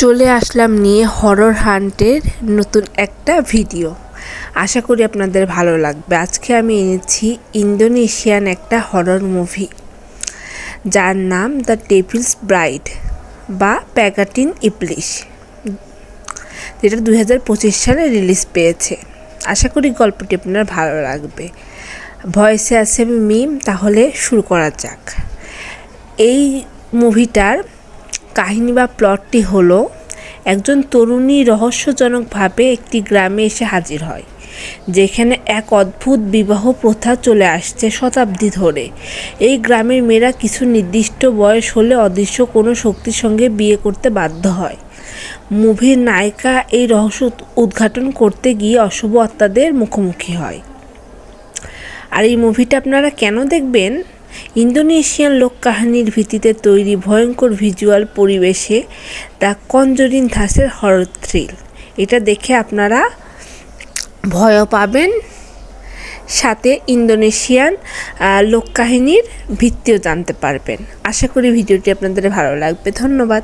চলে আসলাম নিয়ে হরর হান্টের নতুন একটা ভিডিও। আশা করি আপনাদের ভালো লাগবে। আজকে আমি এনেছি ইন্দোনেশিয়ান একটা হরর মুভি, যার নাম দ্য ডেভিলস ব্রাইড বা প্যাগাটিন ইবলিশ, যেটা 2025 সালে রিলিজ পেয়েছে। আশা করি গল্পটি আপনার ভালো লাগবে। ভয়েসে আছে মিম। তাহলে শুরু করা যাক। এই মুভিটার কাহিনী বা প্লটটি হলো, একজন তরুণী রহস্যজনকভাবে একটি গ্রামে এসে হাজির হয়, যেখানে এক অদ্ভুত বিবাহ প্রথা চলে আসছে শতাব্দী ধরে। এই গ্রামের মেয়েরা কিছু নির্দিষ্ট বয়স হলে অদৃশ্য কোনো শক্তির সঙ্গে বিয়ে করতে বাধ্য হয়। মুভির নায়িকা এই রহস্য উদ্ঘাটন করতে গিয়ে অশুভ আত্মাদের মুখোমুখি হয়। আর এই মুভিটা আপনারা কেন দেখবেন? ইন্দোনেশিয়ান লোককাহিনীর ভিত্তিতে তৈরি ভয়ঙ্কর ভিজুয়াল পরিবেশে দ্য কনজুরিং ধাঁচের হরর থ্রিল। এটা দেখে আপনারা ভয়ও পাবেন, সাথে ইন্দোনেশিয়ান লোককাহিনীর ভিত্তিও জানতে পারবেন। আশা করি ভিডিওটি আপনাদের ভালো লাগবে। ধন্যবাদ।